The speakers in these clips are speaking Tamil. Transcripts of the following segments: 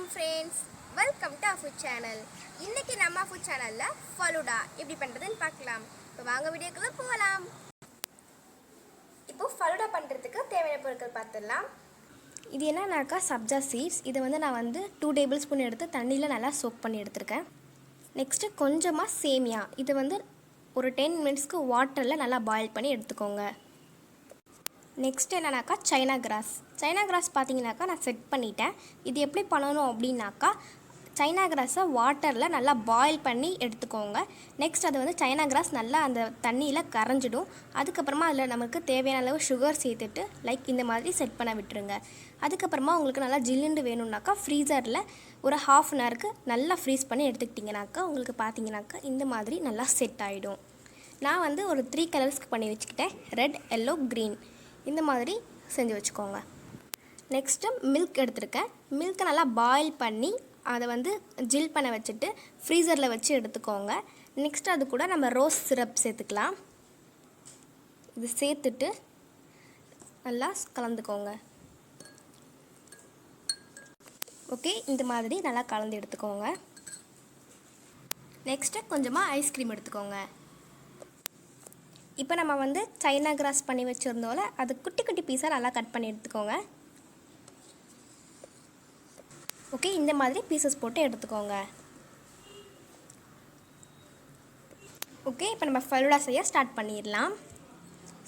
வணக்கம் friends, welcome to food channel. இன்னைக்கு நம்ம ஃபுட் சேனல்ல ஃபலூடா எப்படி பண்றதுன்னு பார்க்கலாம். இப்போ வாங்க வீடியோக்குள்ள போகலாம். இப்போ ஃபலூடா பண்றதுக்கு தேவையான பொருட்கள் பார்த்துடலாம். இது என்னன்னாக்கா சப்ஜா சீட்ஸ். இதை நான் 2 டேபிள் ஸ்பூன் எடுத்து தண்ணியில் நல்லா சோக் பண்ணி எடுத்துருக்கேன். நெக்ஸ்ட்டு கொஞ்சமாக சேமியா. இது ஒரு 10 மினிட்ஸ்க்கு வாட்டரில் நல்லா பாயில் பண்ணி எடுத்துக்கோங்க. நெக்ஸ்ட் என்னன்னாக்கா சைனா கிராஸ் பார்த்தீங்கன்னாக்கா நான் செட் பண்ணிட்டேன். இது எப்படி பண்ணணும் அப்படின்னாக்கா சைனா கிராஸை வாட்டரில் நல்லா பாயில் பண்ணி எடுத்துக்கோங்க. நெக்ஸ்ட் அது சைனா கிராஸ் நல்லா அந்த தண்ணியில் கரைஞ்சிடும். அதுக்கப்புறமா அதில் நமக்கு தேவையான அளவு சுகர் சேர்த்துட்டு இந்த மாதிரி செட் பண்ண விட்டுருங்க. அதுக்கப்புறமா உங்களுக்கு நல்லா ஜில்லுண்டு வேணும்னாக்கா ஃப்ரீசரில் ஒரு ½ அன் ஹவருக்கு நல்லா ஃப்ரீஸ் பண்ணி எடுத்துக்கிட்டிங்கனாக்கா உங்களுக்கு பார்த்தீங்கன்னாக்கா இந்த மாதிரி நல்லா செட் ஆகிடும். நான் ஒரு 3 கலர்ஸ்க்கு பண்ணி வச்சுக்கிட்டேன். Red, yellow, green. இந்த மாதிரி செஞ்சு வச்சுக்கோங்க. நெக்ஸ்ட்டு மில்க் எடுத்துருக்கேன். மில்க்கை நல்லா பாயில் பண்ணி அதை ஜில் பண்ண வச்சுட்டு ஃப்ரீசரில் வச்சு எடுத்துக்கோங்க. நெக்ஸ்ட் அது கூட நம்ம ரோஸ் சிரப் சேர்த்துக்கலாம். இது சேர்த்துட்டு நல்லா கலந்துக்கோங்க. ஓகே, இந்த மாதிரி நல்லா கலந்து எடுத்துக்கோங்க. நெக்ஸ்ட்டு கொஞ்சமாக ஐஸ்கிரீம் எடுத்துக்கோங்க. இப்போ நம்ம சைனா கிராஸ் பண்ணி வச்சுருந்தோம்ல, அது குட்டி குட்டி பீஸாக நல்லா கட் பண்ணி எடுத்துக்கோங்க. ஓகே, இந்த மாதிரி பீசஸ் போட்டு எடுத்துக்கோங்க. ஓகே, இப்போ நம்ம ஃபலூடா செய்ய ஸ்டார்ட் பண்ணிடலாம்.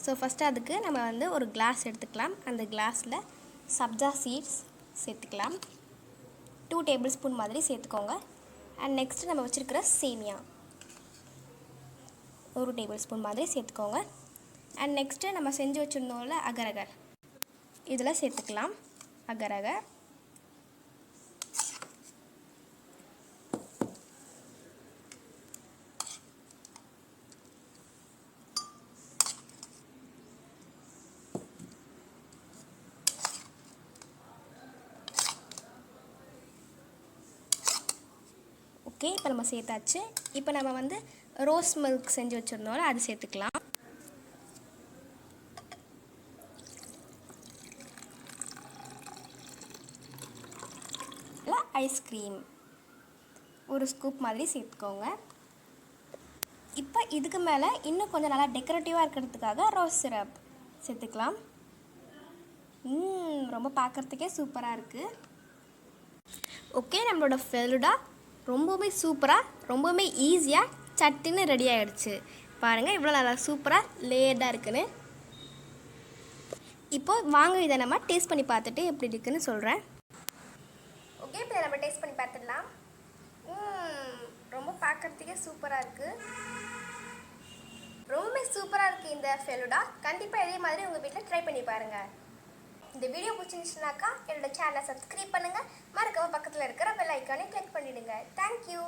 ஸோ ஃபஸ்ட்டு அதுக்கு நம்ம ஒரு கிளாஸ் எடுத்துக்கலாம். அந்த கிளாஸில் சப்ஜா சீட்ஸ் சேர்த்துக்கலாம். 2 டேபிள் ஸ்பூன் மாதிரி சேர்த்துக்கோங்க. அண்ட் நெக்ஸ்ட்டு நம்ம வச்சுருக்கிற சேமியா 1 டேபிள் ஸ்பூன் மாதிரி சேர்த்துக்கோங்க. அண்ட் நெக்ஸ்ட்டு நம்ம செஞ்சு வச்சுருந்தோம்ல அகரகர், இதில் சேர்த்துக்கலாம். அகரகர் ஓகே, இப்போ நம்ம சேர்த்தாச்சு. இப்போ நம்ம ரோஸ் மில்க் செஞ்சு வச்சுருந்தோம்ல, அது சேர்த்துக்கலாம். ஐஸ்கிரீம் 1 ஸ்கூப் மாதிரி சேர்த்துக்கோங்க. இப்போ இதுக்கு மேலே இன்னும் கொஞ்சம் நல்லா டெக்கரேட்டிவாக இருக்கிறதுக்காக ரோஸ் சிரப் சேர்த்துக்கலாம். ரொம்ப பார்க்குறதுக்கே சூப்பராக இருக்குது. ஓகே, நம்மளோட ஃபலூடா ரொம்பவுமே சூப்பராக, ரொம்பவுமே ஈஸியாக சட்டுன்னு ரெடி ஆகிடுச்சு. பாருங்கள் இவ்வளோ நல்லா சூப்பராக லேயர்டாக இருக்குன்னு. இப்போது வாங்க இதை நம்ம டேஸ்ட் பண்ணி பார்த்துட்டு எப்படி இருக்குன்னு சொல்கிறேன். ஓகே, இப்போ நம்ம டேஸ்ட் பண்ணி பார்த்துடலாம். ரொம்ப பார்க்குறதுக்கே சூப்பராக இருக்குது. ரொம்பவே சூப்பராக இருக்குது இந்த ஃபலூடா. கண்டிப்பாக இதே மாதிரி உங்கள் வீட்டில் ட்ரை பண்ணி பாருங்கள். இந்த வீடியோ பிடிச்சிருந்துச்சுனாக்கா என்னோட சேனலை சப்ஸ்கிரைப் பண்ணுங்கள். மறக்காம பக்கத்தில் இருக்கிற பெல் ஐக்கானை கிளிக் பண்ணிவிடுங்க. தேங்க்யூ.